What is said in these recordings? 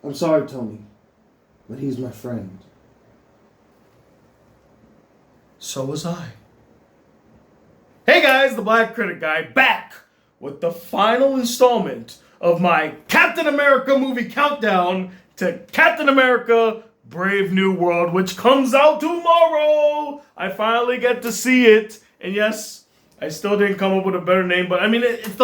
I'm sorry, Tony, but he's my friend. So was I. Hey guys, the Black Critic Guy back with the final installment of my Captain America movie countdown to Captain America Brave New World, which comes out tomorrow. I finally get to see it. And yes, I still didn't come up with a better name, but I mean, it's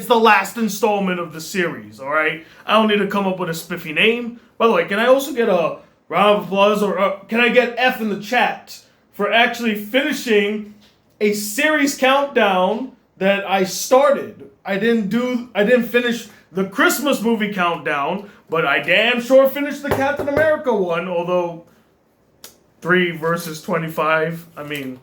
the last installment of the series, all right? I don't need to come up with a spiffy name. By the way, can I also get a round of applause, or can I get F in the chat for actually finishing a series countdown that I started? I didn't finish the Christmas movie countdown, but I damn sure finished the Captain America one, although 3 versus 25, I mean,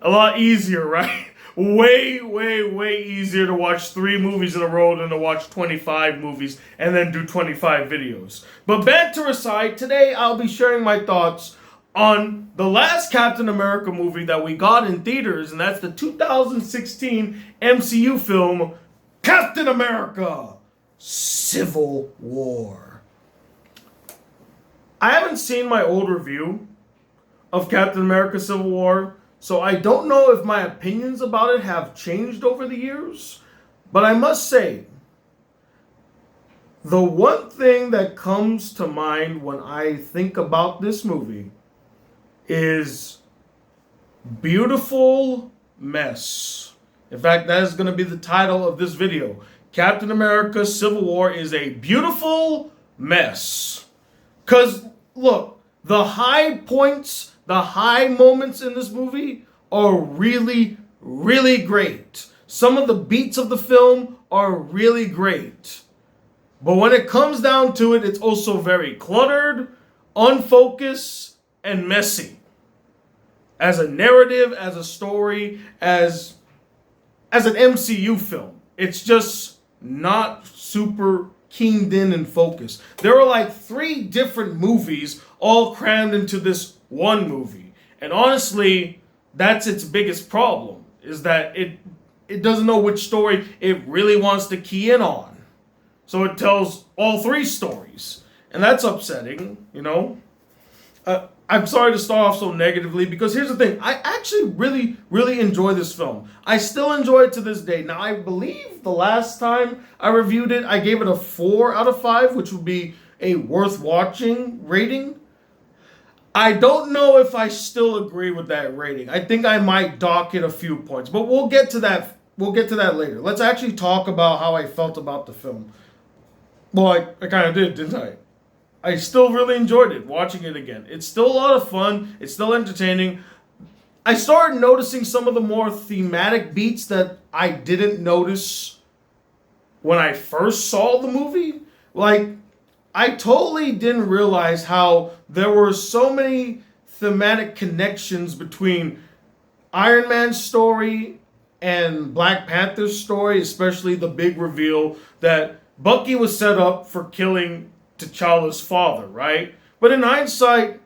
a lot easier, right? Way, way, way easier to watch 3 movies in a row than to watch 25 movies and then do 25 videos. But banter aside, today I'll be sharing my thoughts on the last Captain America movie that we got in theaters, and that's the 2016 MCU film, Captain America Civil War. I haven't seen my old review of Captain America Civil War, so I don't know if my opinions about it have changed over the years, but I must say, the one thing that comes to mind when I think about this movie is beautiful mess. In fact, that is going to be the title of this video. Captain America Civil War is a beautiful mess. Because, look, the high points, the high moments in this movie are really, really great. Some of the beats of the film are really great. But when it comes down to it, it's also very cluttered, unfocused, and messy. As a narrative, as a story, as an MCU film, it's just not super keened in and focused. There are like 3 different movies all crammed into this one movie. And honestly, that's its biggest problem, is that it doesn't know which story it really wants to key in on. So it tells all 3 stories. And that's upsetting, you know? I'm sorry to start off so negatively, because here's the thing. I actually really, really enjoy this film. I still enjoy it to this day. Now, I believe the last time I reviewed it, I gave it a 4 out of 5, which would be a worth watching rating. I don't know if I still agree with that rating. I think I might dock it a few points, but we'll get to that. We'll get to that later. Let's actually talk about how I felt about the film. Well, I kind of did, didn't I? I still really enjoyed it, watching it again. It's still a lot of fun. It's still entertaining. I started noticing some of the more thematic beats that I didn't notice when I first saw the movie. Like, I totally didn't realize how there were so many thematic connections between Iron Man's story and Black Panther's story, especially the big reveal that Bucky was set up for killing T'Challa's father, right? But in hindsight,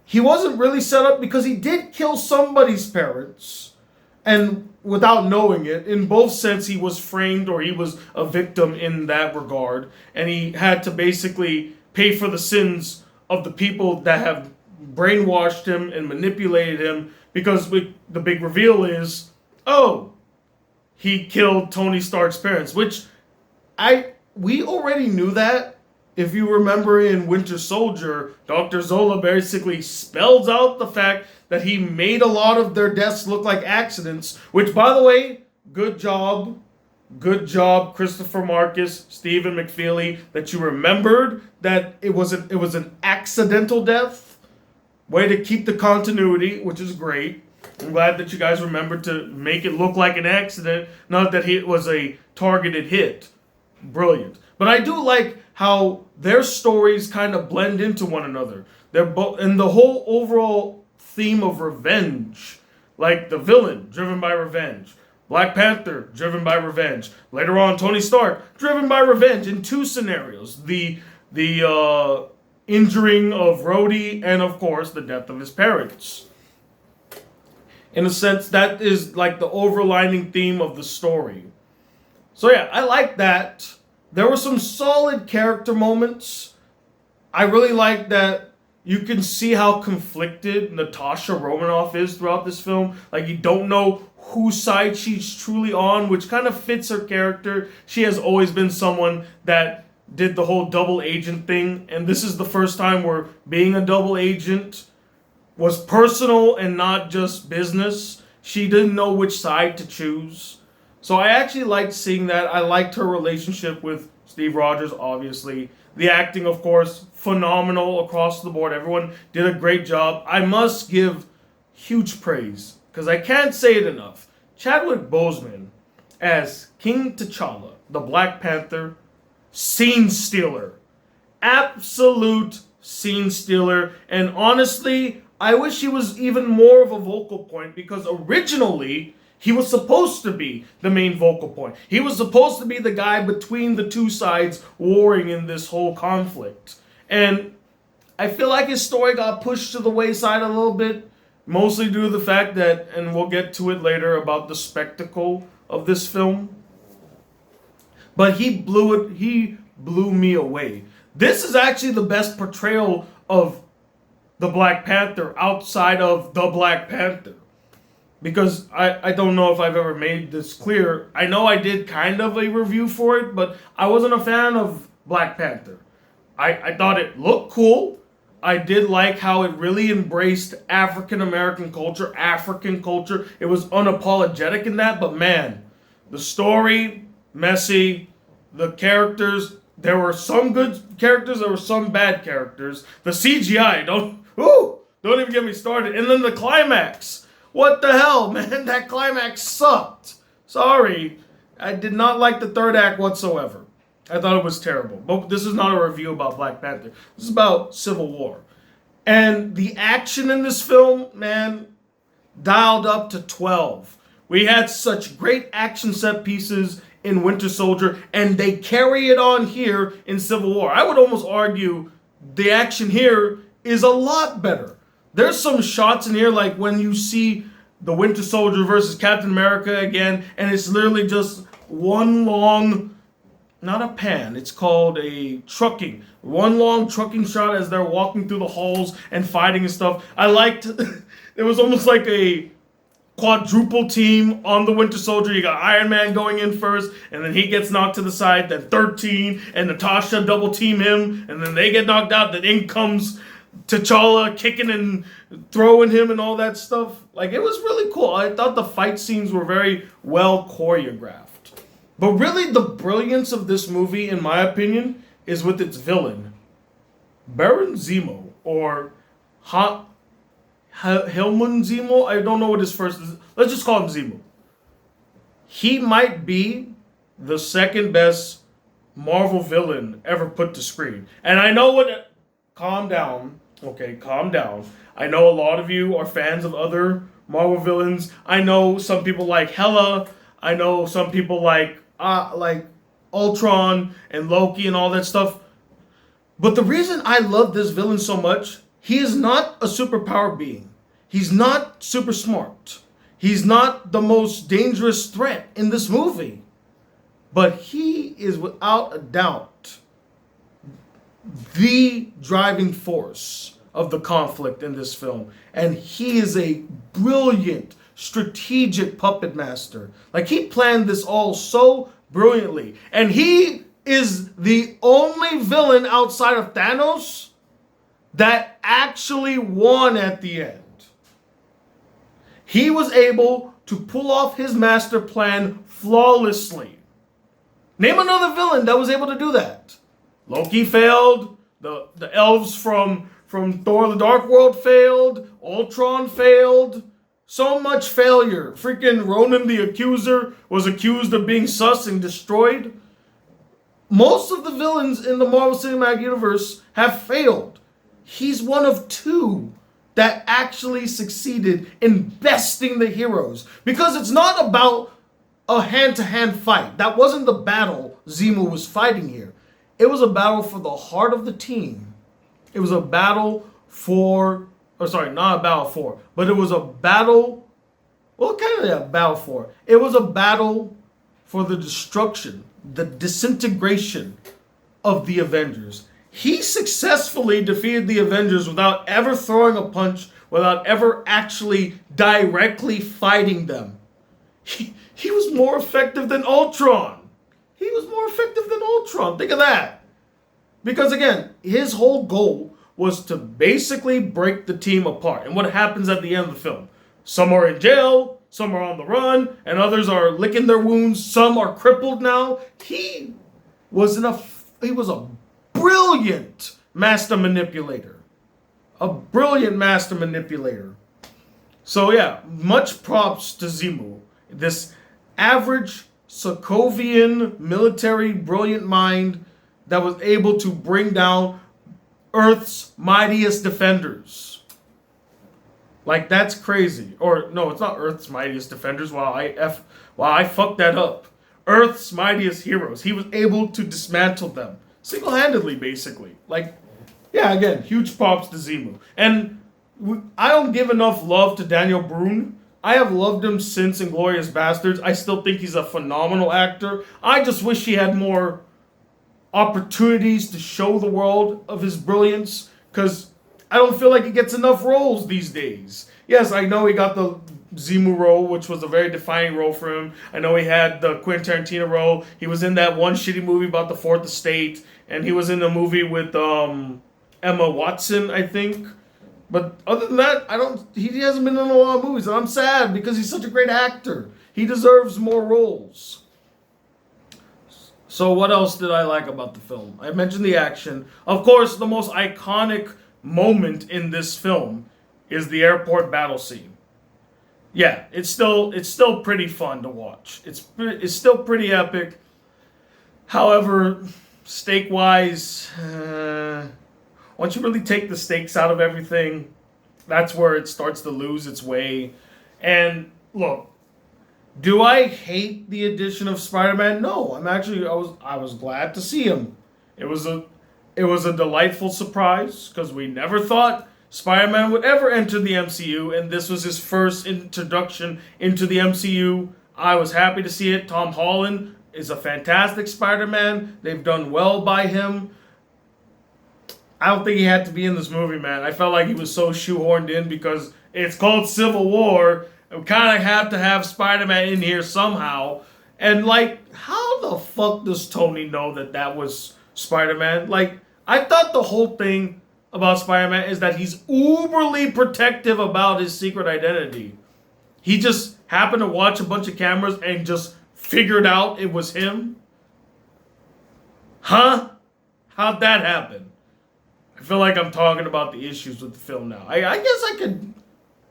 he wasn't really set up, because he did kill somebody's parents, and without knowing it, in both sense, he was framed, or he was a victim in that regard, and he had to basically pay for the sins of the people that have brainwashed him and manipulated him, because the big reveal is, oh, he killed Tony Stark's parents, which we already knew that. If you remember in Winter Soldier, Dr. Zola basically spells out the fact that he made a lot of their deaths look like accidents, which, by the way, good job, Christopher Marcus, Stephen McFeely, that you remembered that it was an accidental death. Way to keep the continuity, which is great. I'm glad that you guys remembered to make it look like an accident, not that it was a targeted hit. Brilliant. But I do like how their stories kind of blend into one another. They're both, and the whole overall theme of revenge, like the villain driven by revenge, Black Panther driven by revenge, later on Tony Stark driven by revenge in 2 scenarios: the injuring of Rhodey, and of course the death of his parents. In a sense, that is like the overlining theme of the story. So yeah, I like that. there were some solid character moments. I really like that you can see how conflicted Natasha Romanoff is throughout this film. Like, you don't know whose side she's truly on, which kind of fits her character. She has always been someone that did the whole double agent thing, and this is the first time where being a double agent was personal and not just business. She didn't know which side to choose. So I actually liked seeing that. I liked her relationship with Steve Rogers, obviously. The acting, of course, phenomenal across the board. Everyone did a great job. I must give huge praise, because I can't say it enough. Chadwick Boseman as King T'Challa, the Black Panther, scene stealer. Absolute scene stealer. And honestly, I wish he was even more of a vocal point, because originally he was supposed to be the main vocal point. He was supposed to be the guy between the two sides warring in this whole conflict. And I feel like his story got pushed to the wayside a little bit, mostly due to the fact that, and we'll get to it later, about the spectacle of this film. But he blew me away. This is actually the best portrayal of the Black Panther outside of the Black Panther. Because I don't know if I've ever made this clear. I know I did kind of a review for it, but I wasn't a fan of Black Panther. I thought it looked cool. I did like how it really embraced African culture. It was unapologetic in that, but man, the story, messy, the characters, there were some good characters, there were some bad characters. The CGI, don't even get me started. And then the climax. What the hell, man? That climax sucked. Sorry. I did not like the third act whatsoever. I thought it was terrible. But this is not a review about Black Panther. This is about Civil War. And the action in this film, man, dialed up to 12. We had such great action set pieces in Winter Soldier, and they carry it on here in Civil War. I would almost argue the action here is a lot better. There's some shots in here, like when you see the Winter Soldier versus Captain America again, and it's literally just one long, not a pan, it's called a trucking. One long trucking shot as they're walking through the halls and fighting and stuff. I liked, it was almost like a quadruple team on the Winter Soldier. You got Iron Man going in first, and then he gets knocked to the side, then 13, and Natasha double team him, and then they get knocked out, then in comes T'Challa kicking and throwing him and all that stuff. Like, it was really cool. I thought the fight scenes were very well choreographed. But really, the brilliance of this movie, in my opinion, is with its villain, Baron Zemo, or Helmut Zemo. I don't know what his first is. Let's just call him Zemo. He might be the second best Marvel villain ever put to screen. And I know what... Calm down. Okay, calm down. I know a lot of you are fans of other Marvel villains. I know some people like Hela. I know some people like Ultron and Loki and all that stuff. But the reason I love this villain so much, he is not a superpower being. He's not super smart. He's not the most dangerous threat in this movie. But he is without a doubt the driving force of the conflict in this film. And he is a brilliant, strategic puppet master. Like, he planned this all so brilliantly. And he is the only villain outside of Thanos that actually won at the end. He was able to pull off his master plan flawlessly. Name another villain that was able to do that. Loki failed. The elves from Thor the Dark World failed. Ultron failed. So much failure. Freaking Ronan the Accuser was accused of being sus and destroyed. Most of the villains in the Marvel Cinematic Universe have failed. He's one of two that actually succeeded in besting the heroes. Because it's not about a hand-to-hand fight. That wasn't the battle Zemo was fighting here. It was a battle for the heart of the team. It was a battle for, not a battle for, but it was a battle, well, kind of a battle for. It was a battle for the destruction, the disintegration of the Avengers. He successfully defeated the Avengers without ever throwing a punch, without ever actually directly fighting them. He was more effective than Ultron. He was more effective than Ultron. Think of that. Because again, his whole goal was to basically break the team apart. And what happens at the end of the film? Some are in jail, some are on the run, and others are licking their wounds. Some are crippled now. He was a brilliant master manipulator. A brilliant master manipulator. So yeah, much props to Zemo. This average Sokovian military brilliant mind that was able to bring down Earth's mightiest defenders. Like, that's crazy. Or no, it's not Earth's mightiest defenders. Wow, I fucked that up. Earth's mightiest heroes. He was able to dismantle them single-handedly, basically. Like, yeah, again, huge props to Zemo. And I don't give enough love to Daniel Brühl. I have loved him since Inglourious Bastards. I still think he's a phenomenal actor. I just wish he had more opportunities to show the world of his brilliance, because I don't feel like he gets enough roles these days. Yes, I know he got the Zemo role, which was a very defining role for him. I know he had the Quentin Tarantino role. He was in that one shitty movie about the Fourth Estate, and he was in a movie with Emma Watson, I think. But other than that, he hasn't been in a lot of movies, and I'm sad because he's such a great actor. He deserves more roles. So what else did I like about the film? I mentioned the action. Of course, the most iconic moment in this film is the airport battle scene. Yeah, it's still pretty fun to watch. It's still pretty epic. However, stake-wise, once you really take the stakes out of everything, that's where it starts to lose its way. And look, do I hate the addition of Spider-Man? No, I was glad to see him. It was a delightful surprise because we never thought Spider-Man would ever enter the MCU, and this was his first introduction into the MCU. I was happy to see it. Tom Holland is a fantastic Spider-Man. They've done well by him. I don't think he had to be in this movie, man. I felt like he was so shoehorned in because it's called Civil War. We kind of have to have Spider-Man in here somehow. And, like, how the fuck does Tony know that was Spider-Man? Like, I thought the whole thing about Spider-Man is that he's uberly protective about his secret identity. He just happened to watch a bunch of cameras and just figured out it was him. Huh? How'd that happen? I feel like I'm talking about the issues with the film now. I guess I could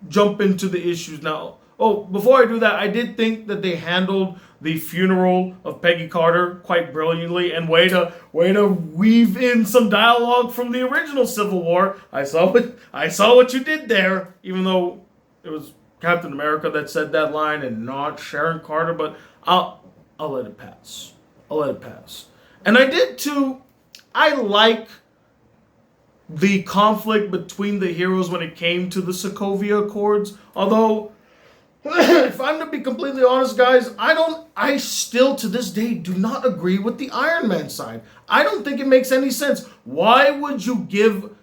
jump into the issues now. Oh, before I do that, I did think that they handled the funeral of Peggy Carter quite brilliantly, and way to weave in some dialogue from the original Civil War. I saw what you did there, even though it was Captain America that said that line and not Sharon Carter, but I'll let it pass. And I did too. I like the conflict between the heroes when it came to the Sokovia Accords. Although, if I'm to be completely honest, guys, I still to this day do not agree with the Iron Man side. I don't think it makes any sense. Why would you give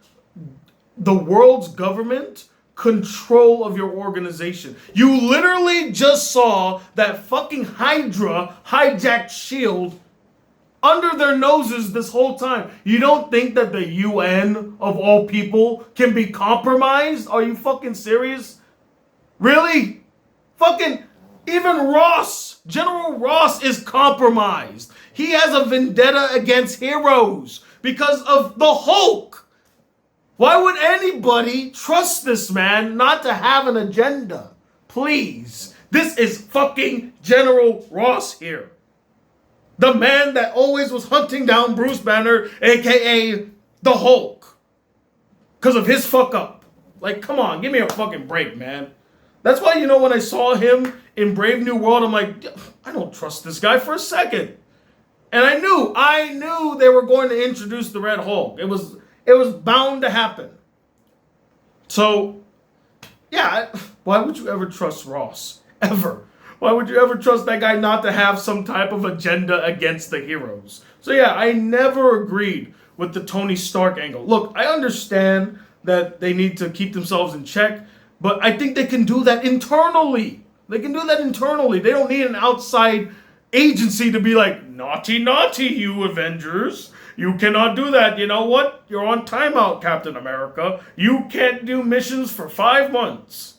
the world's government control of your organization? You literally just saw that fucking Hydra hijacked S.H.I.E.L.D. under their noses this whole time. You don't think that the UN, of all people, can be compromised? Are you fucking serious? Really? Fucking, even Ross, General Ross is compromised. He has a vendetta against heroes because of the Hulk. Why would anybody trust this man not to have an agenda? Please. This is fucking General Ross here. The man that always was hunting down Bruce Banner, a.k.a. the Hulk. Because of his fuck up. Like, come on, give me a fucking break, man. That's why, when I saw him in Brave New World, I'm like, I don't trust this guy for a second. And I knew they were going to introduce the Red Hulk. It was bound to happen. So, yeah, why would you ever trust Ross? Ever. Why would you ever trust that guy not to have some type of agenda against the heroes? So yeah, I never agreed with the Tony Stark angle. Look, I understand that they need to keep themselves in check, but I think they can do that internally. They can do that internally. They don't need an outside agency to be like, naughty, naughty, you Avengers. You cannot do that. You know what? You're on timeout, Captain America. You can't do missions for 5 months.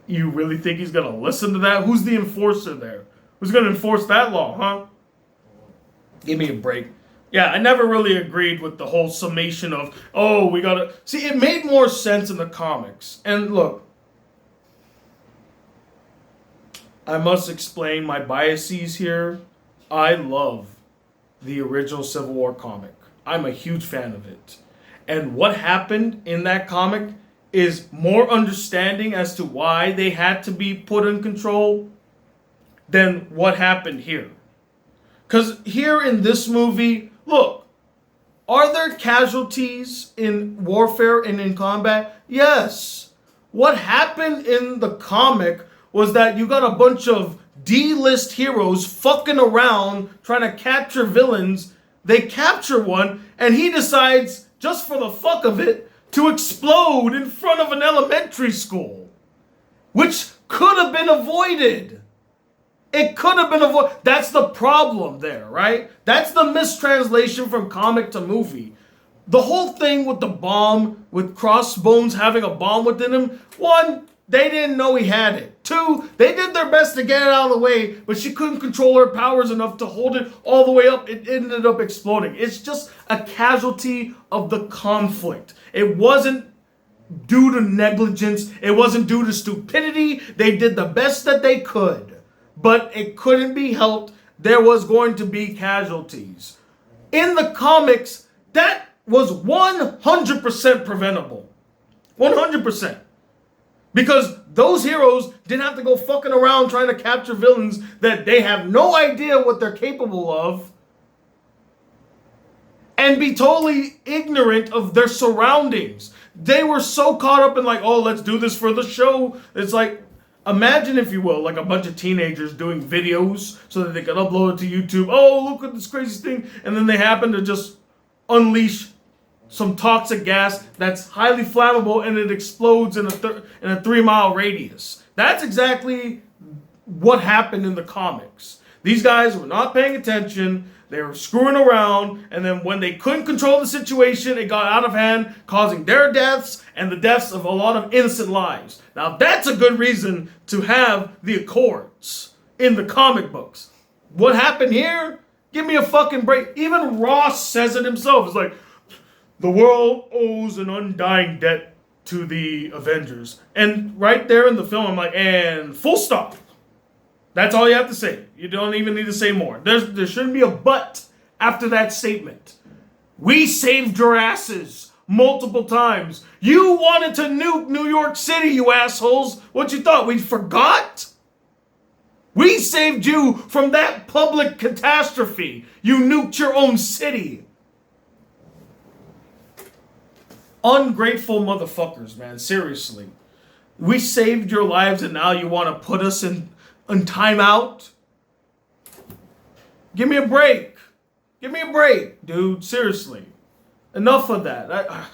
You really think he's going to listen to that? Who's the enforcer there? Who's going to enforce that law, huh? Give me a break. Yeah, I never really agreed with the whole summation of, oh, we got to... See, it made more sense in the comics. And look, I must explain my biases here. I love the original Civil War comic. I'm a huge fan of it. And what happened in that comic is more understanding as to why they had to be put in control than what happened here. Because here in this movie, look, are there casualties in warfare and in combat? Yes. What happened in the comic was that you got a bunch of D-list heroes fucking around trying to capture villains. They capture one, and he decides, just for the fuck of it, to explode in front of an elementary school. Which could have been avoided. It could have been avoided. That's the problem there, right? That's the mistranslation from comic to movie. The whole thing with the bomb, with Crossbones having a bomb within him, one, they didn't know he had it. Two, they did their best to get it out of the way, but she couldn't control her powers enough to hold it all the way up. It ended up exploding. It's just a casualty of the conflict. It wasn't due to negligence. It wasn't due to stupidity. They did the best that they could, but it couldn't be helped. There was going to be casualties. In the comics, that was 100% preventable. 100%. Because those heroes didn't have to go fucking around trying to capture villains that they have no idea what they're capable of and be totally ignorant of their surroundings. They were so caught up in like, oh, let's do this for the show. It's like, imagine, if you will, like a bunch of teenagers doing videos so that they can upload it to YouTube. Oh, look at this crazy thing. And then they happen to just unleash some toxic gas that's highly flammable and it explodes in a 3-mile radius. That's exactly what happened in the comics. These guys were not paying attention. They were screwing around, and then when they couldn't control the situation, it got out of hand, causing their deaths and the deaths of a lot of innocent lives. Now that's a good reason to have the Accords in the comic books. What happened here? Give me a fucking break. Even Ross says it himself. It's like, the world owes an undying debt to the Avengers. And right there in the film, I'm like, and full stop. That's all you have to say. You don't even need to say more. There shouldn't be a but after that statement. We saved your asses multiple times. You wanted to nuke New York City, you assholes. What you thought? We forgot? We saved you from that public catastrophe. You nuked your own city. Ungrateful motherfuckers, man. Seriously. We saved your lives and now you want to put us in timeout? Give me a break. Give me a break, dude. Seriously. Enough of that. I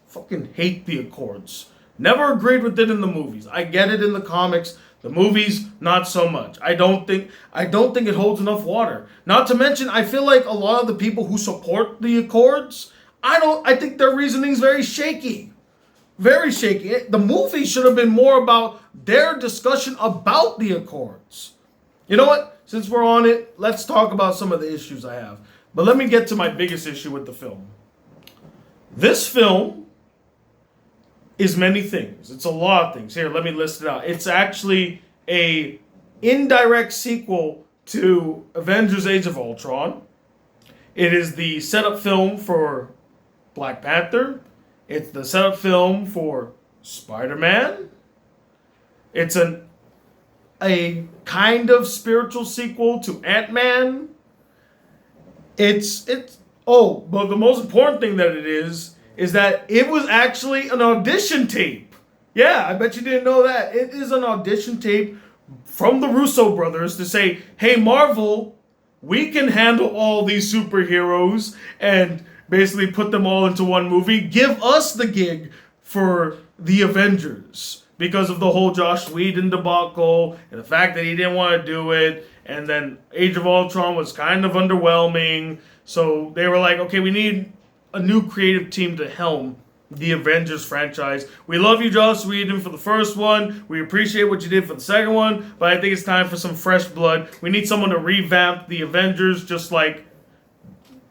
fucking hate the Accords. Never agreed with it in the movies. I get it in the comics. The movies, not so much. I don't think it holds enough water. Not to mention, I feel like a lot of the people who support the Accords, I think their reasoning's very shaky. Very shaky. The movie should have been more about their discussion about the Accords. You know what? Since we're on it, let's talk about some of the issues I have. But let me get to my biggest issue with the film. This film is many things. It's a lot of things. Here, let me list it out. It's actually a indirect sequel to Avengers Age of Ultron. It is the setup film for Black Panther. It's the setup film for Spider-Man. It's a kind of spiritual sequel to Ant-Man. But the most important thing that it is that it was actually an audition tape. Yeah, I bet you didn't know that. It is an audition tape from the Russo brothers to say, hey, Marvel, we can handle all these superheroes and basically put them all into one movie. Give us the gig for the Avengers because of the whole Joss Whedon debacle and the fact that he didn't want to do it. And then Age of Ultron was kind of underwhelming. So they were like, okay, we need a new creative team to helm the Avengers franchise. We love you, Joss Whedon, for the first one. We appreciate what you did for the second one, but I think it's time for some fresh blood. We need someone to revamp the Avengers, just like,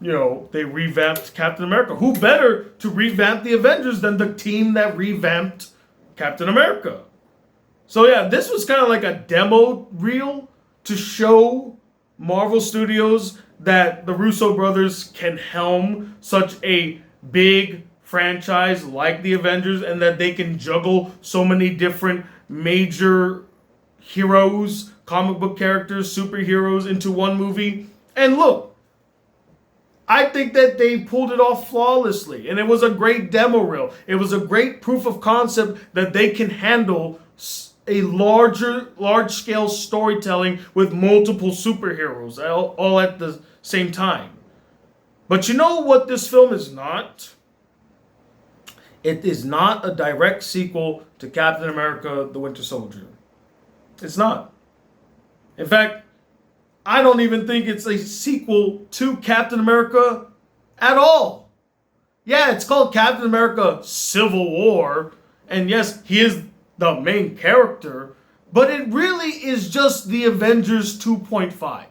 they revamped Captain America. Who better to revamp the Avengers than the team that revamped Captain America? So yeah, this was kind of like a demo reel to show Marvel Studios that the Russo brothers can helm such a big franchise like the Avengers and that they can juggle so many different major heroes, comic book characters, superheroes into one movie. And look, I think that they pulled it off flawlessly, and it was a great demo reel. It was a great proof of concept that they can handle a large-scale storytelling with multiple superheroes all at the same time. But you know what this film is not? It is not a direct sequel to Captain America: The Winter Soldier. It's not. In fact, I don't even think it's a sequel to Captain America at all. Yeah, it's called Captain America Civil War, and yes, he is the main character, but it really is just the Avengers 2.5.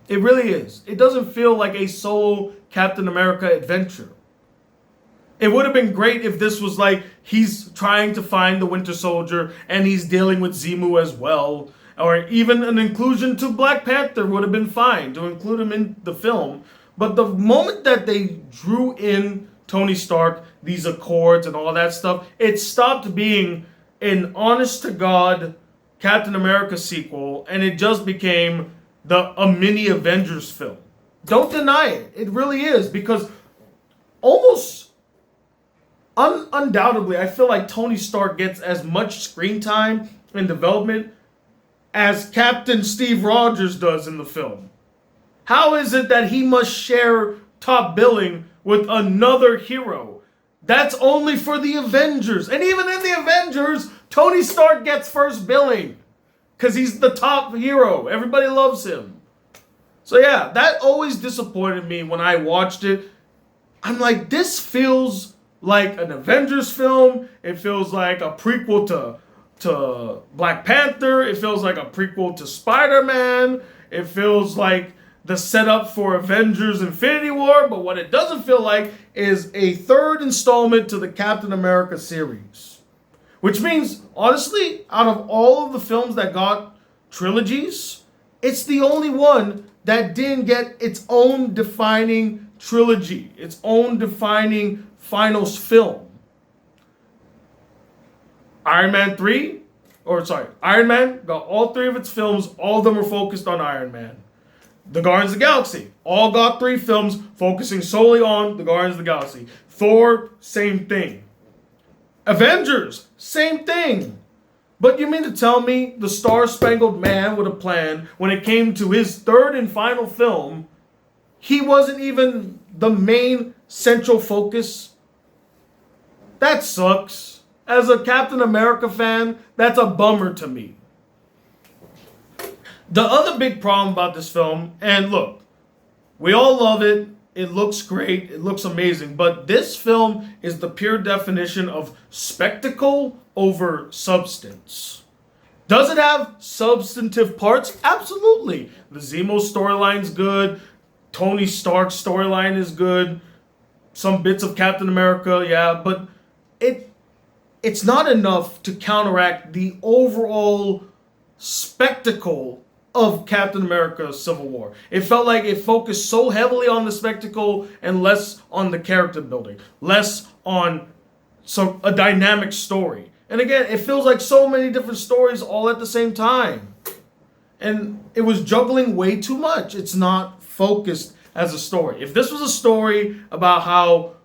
It really is. It doesn't feel like a solo Captain America adventure. It would have been great if this was like he's trying to find the Winter Soldier and he's dealing with Zemo as well. Or even an inclusion to Black Panther would have been fine to include him in the film. But the moment that they drew in Tony Stark, these Accords and all that stuff, it stopped being an honest-to-God Captain America sequel and it just became a mini Avengers film. Don't deny it. It really is, because almost undoubtedly, I feel like Tony Stark gets as much screen time and development as Captain Steve Rogers does in the film. How is it that he must share top billing with another hero? That's only for the Avengers. And even in the Avengers, Tony Stark gets first billing because he's the top hero. Everybody loves him. So yeah, that always disappointed me when I watched it. I'm like, this feels like an Avengers film. It feels like a prequel to Black Panther. It feels like a prequel to Spider-Man. It feels like the setup for Avengers Infinity War. But what it doesn't feel like is a third installment to the Captain America series. Which means, honestly, out of all of the films that got trilogies, it's the only one that didn't get its own defining trilogy, its own defining finals film. Iron Man got all three of its films. All of them were focused on Iron Man. The Guardians of the Galaxy all got 3 films focusing solely on the Guardians of the Galaxy. Thor, same thing. Avengers, same thing. But you mean to tell me the Star-Spangled Man with a Plan, when it came to his third and final film, he wasn't even the main central focus? That sucks. As a Captain America fan, that's a bummer to me. The other big problem about this film, and look, we all love it. It looks great. It looks amazing. But this film is the pure definition of spectacle over substance. Does it have substantive parts? Absolutely. The Zemo storyline's good. Tony Stark's storyline is good. Some bits of Captain America, yeah. But it's not enough to counteract the overall spectacle of Captain America Civil War. It felt like it focused so heavily on the spectacle and less on the character building, less on a dynamic story. And again, it feels like so many different stories all at the same time. And it was juggling way too much. It's not focused as a story. If this was a story about how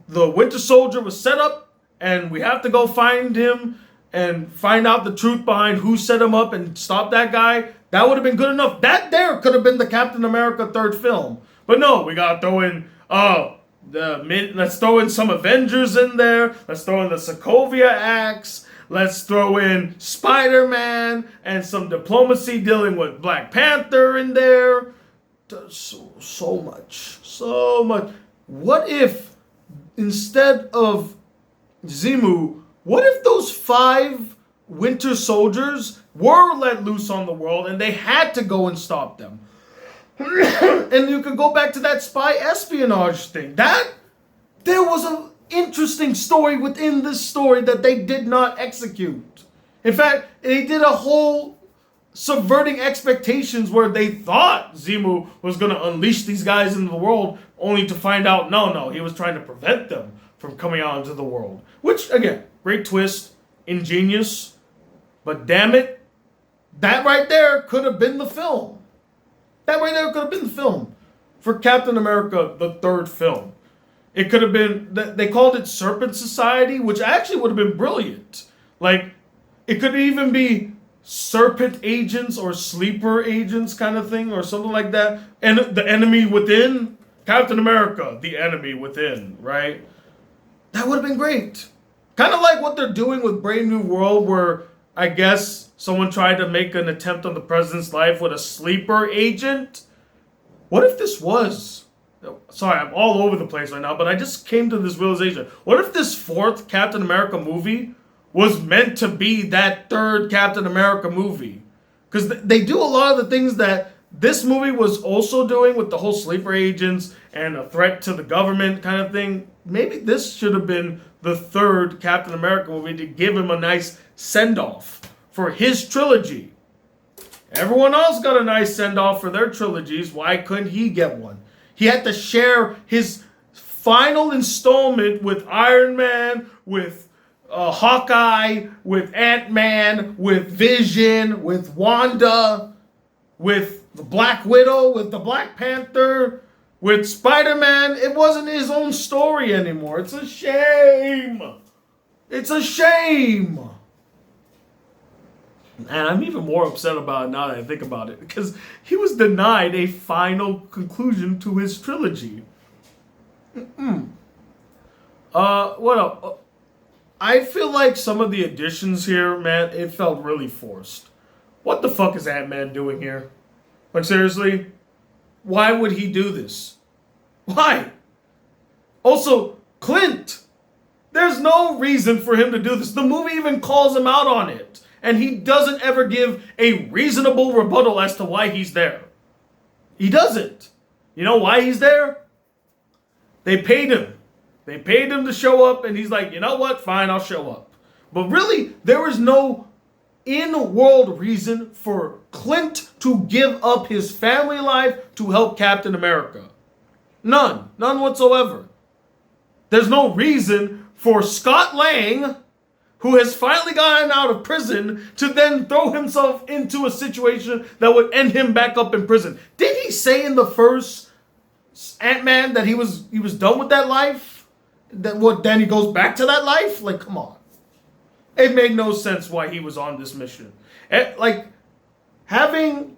the Winter Soldier was set up and we have to go find him and find out the truth behind who set him up and stop that guy, that would have been good enough. That there could have been the Captain America third film. But no, we gotta throw in let's throw in some Avengers in there. Let's throw in the Sokovia Acts. Let's throw in Spider-Man and some diplomacy dealing with Black Panther in there. So much. What if instead of Zemu, what if those 5 Winter Soldiers were let loose on the world and they had to go and stop them? And you could go back to that spy espionage thing. There was an interesting story within this story that they did not execute. In fact, they did a whole subverting expectations where they thought Zemu was going to unleash these guys into the world, only to find out, no, he was trying to prevent them from coming out into the world. Which, again, great twist, ingenious, but damn it, that right there could have been the film. That right there could have been the film for Captain America, the third film. It could have been, they called it Serpent Society, which actually would have been brilliant. Like, it could even be Serpent Agents or Sleeper Agents kind of thing or something like that. And the enemy within, Captain America, the enemy within, right? That would have been great. Kind of like what they're doing with Brave New World, where I guess someone tried to make an attempt on the president's life with a sleeper agent. What if this was... Sorry, I'm all over the place right now, but I just came to this realization. What if this 4th Captain America movie was meant to be that 3rd Captain America movie? Because they do a lot of the things that this movie was also doing with the whole sleeper agents and a threat to the government kind of thing. Maybe this should have been the 3rd Captain America movie to give him a nice send-off for his trilogy. Everyone else got a nice send-off for their trilogies. Why couldn't he get one? He had to share his final installment with Iron Man, with Hawkeye, with Ant-Man, with Vision, with Wanda, with the Black Widow, with the Black Panther, with Spider-Man. It wasn't his own story anymore. It's a shame. It's a shame. And I'm even more upset about it now that I think about it, because he was denied a final conclusion to his trilogy. What else? I feel like some of the additions here, man, it felt really forced. What the fuck is Ant-Man doing here? Like, seriously? Why would he do this? Why? Also, Clint. There's no reason for him to do this. The movie even calls him out on it. And he doesn't ever give a reasonable rebuttal as to why he's there. He doesn't. You know why he's there? They paid him. They paid him to show up, and he's like, you know what? Fine, I'll show up. But really, there is no in-world reason for Clint to give up his family life to help Captain America. None. None whatsoever. There's no reason for Scott Lang, who has finally gotten out of prison, to then throw himself into a situation that would end him back up in prison. Did he say in the first Ant-Man that he was done with that life? Then he goes back to that life? Like, come on. It made no sense why he was on this mission. Like, having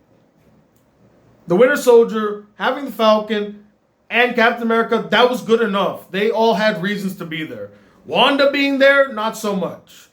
the Winter Soldier, having the Falcon, and Captain America, that was good enough. They all had reasons to be there. Wanda being there, not so much.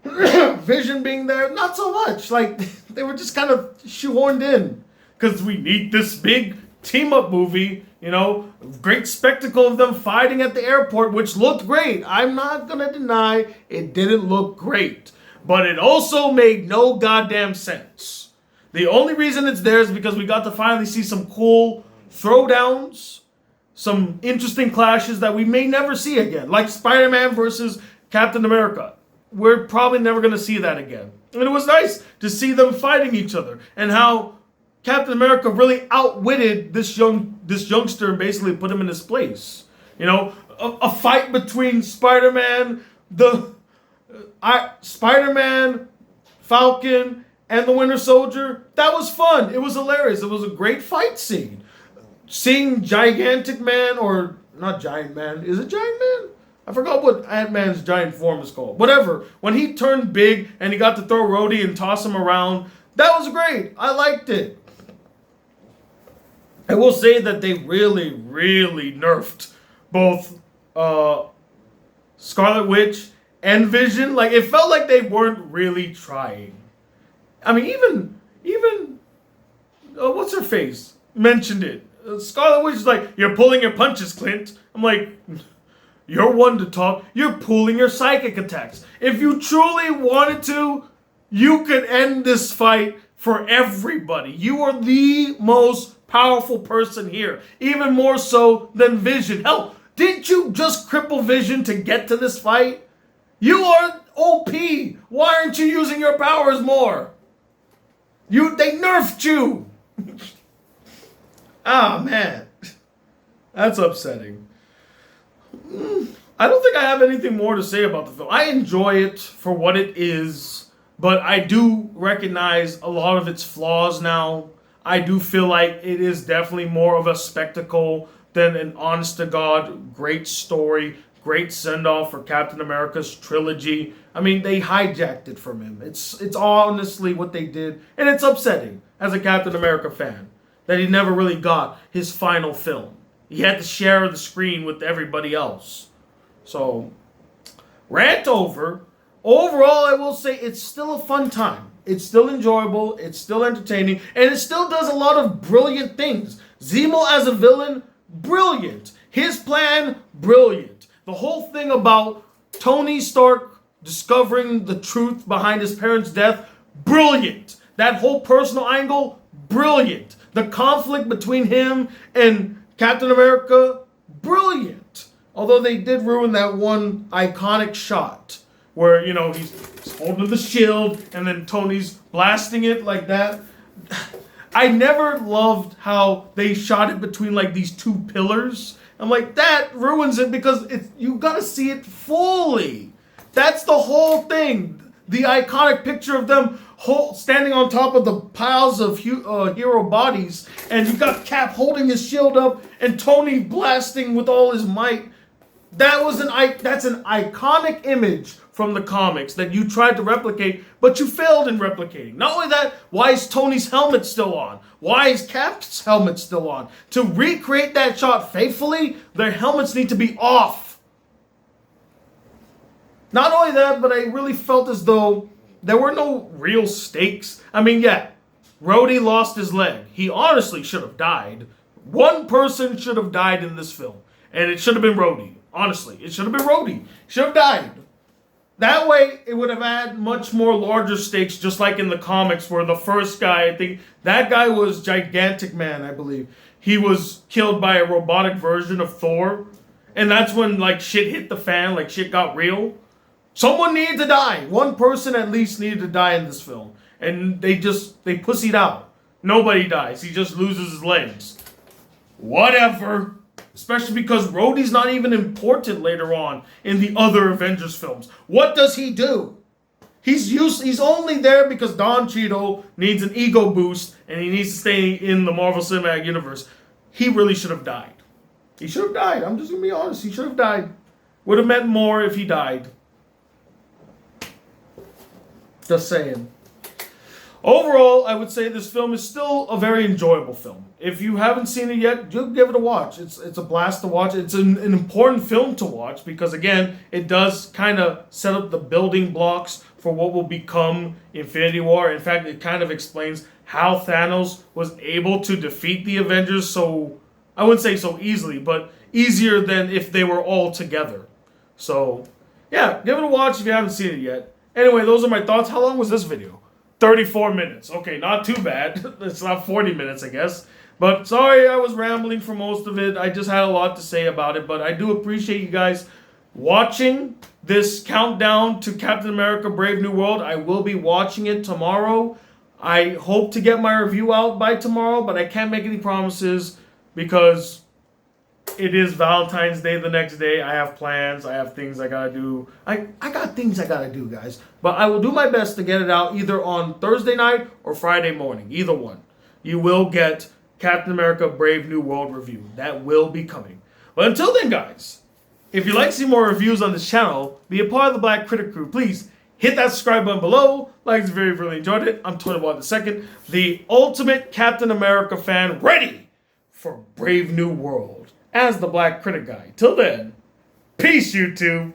Vision being there, not so much. Like, they were just kind of shoehorned in. Because we need this big team-up movie, you know, great spectacle of them fighting at the airport, which looked great. I'm not going to deny it didn't look great. But it also made no goddamn sense. The only reason it's there is because we got to finally see some cool throwdowns, some interesting clashes that we may never see again, like Spider-Man versus Captain America. We're probably never going to see that again. And it was nice to see them fighting each other, and how Captain America really outwitted this youngster and basically put him in his place. You know, a fight between Spider-Man, Spider-Man, Falcon, and the Winter Soldier. That was fun. It was hilarious. It was a great fight scene. Seeing Gigantic Man, or not Giant Man. Is it Giant Man? I forgot what Ant-Man's giant form is called. Whatever. When he turned big and he got to throw Rhodey and toss him around, that was great. I liked it. I will say that they really, really nerfed both Scarlet Witch and Vision. Like, it felt like they weren't really trying. I mean, even what's her face mentioned it. Scarlet Witch is like, you're pulling your punches, Clint. I'm like, you're one to talk. You're pulling your psychic attacks. If you truly wanted to, you could end this fight for everybody. You are the most powerful person here. Even more so than Vision. Hell, didn't you just cripple Vision to get to this fight? You are OP. Why aren't you using your powers more? They nerfed you. Ah, man. That's upsetting. I don't think I have anything more to say about the film. I enjoy it for what it is, but I do recognize a lot of its flaws now. I do feel like it is definitely more of a spectacle than an honest-to-God great story, great send-off for Captain America's trilogy. I mean, they hijacked it from him. It's honestly what they did, and it's upsetting as a Captain America fan that he never really got his final film. He had to share the screen with everybody else. So, rant over. Overall, I will say it's still a fun time. It's still enjoyable. It's still entertaining. And it still does a lot of brilliant things. Zemo as a villain, brilliant. His plan, brilliant. The whole thing about Tony Stark discovering the truth behind his parents' death, brilliant. That whole personal angle, brilliant. The conflict between him and Captain America, brilliant. Although they did ruin that one iconic shot where, you know, he's holding the shield and then Tony's blasting it like that. I never loved how they shot it between like these two pillars. I'm like, that ruins it because you gotta see it fully. That's the whole thing. The iconic picture of them standing on top of the piles of hero bodies, and you got Cap holding his shield up and Tony blasting with all his might. That's an iconic image from the comics that you tried to replicate, but you failed in replicating. Not only that, why is Tony's helmet still on? Why is Cap's helmet still on? To recreate that shot faithfully, their helmets need to be off. Not only that, but I really felt as though there were no real stakes. I mean, yeah, Rhodey lost his leg. He honestly should have died. One person should have died in this film, and it should have been Rhodey. Honestly, it should have been Rhodey. He should have died. That way, it would have had much more larger stakes, just like in the comics, where the first guy, I think, that guy was Gigantic Man, I believe. He was killed by a robotic version of Thor, and that's when, like, shit hit the fan, like, shit got real. Someone needed to die. One person at least needed to die in this film. And they pussied out. Nobody dies. He just loses his legs. Whatever. Especially because Rhodey's not even important later on in the other Avengers films. What does he do? He's only there because Don Cheadle needs an ego boost and he needs to stay in the Marvel Cinematic Universe. He really should have died. He should have died. I'm just going to be honest. He should have died. Would have meant more if he died. Just saying. Overall, I would say this film is still a very enjoyable film. If you haven't seen it yet, just give it a watch. It's a blast to watch. It's an important film to watch because, again, it does kind of set up the building blocks for what will become Infinity War. In fact, it kind of explains how Thanos was able to defeat the Avengers so, I wouldn't say so easily, but easier than if they were all together. So, yeah, give it a watch if you haven't seen it yet. Anyway, those are my thoughts. How long was this video? 34 minutes. Okay, not too bad. It's not 40 minutes, I guess. But sorry I was rambling for most of it. I just had a lot to say about it. But I do appreciate you guys watching this countdown to Captain America Brave New World. I will be watching it tomorrow. I hope to get my review out by tomorrow, but I can't make any promises because it is Valentine's Day the next day. I have plans. I have things I gotta do. I got things I gotta do, guys. But I will do my best to get it out either on Thursday night or Friday morning. Either one. You will get Captain America Brave New World review. That will be coming. But until then, guys, If you'd like to see more reviews on this channel, be a part of the Black Critic crew, please hit that subscribe button below. Like if you really enjoyed it. I'm 21 the ultimate Captain America fan, ready for Brave New World as the Black Critic Guy. Till then, peace, YouTube.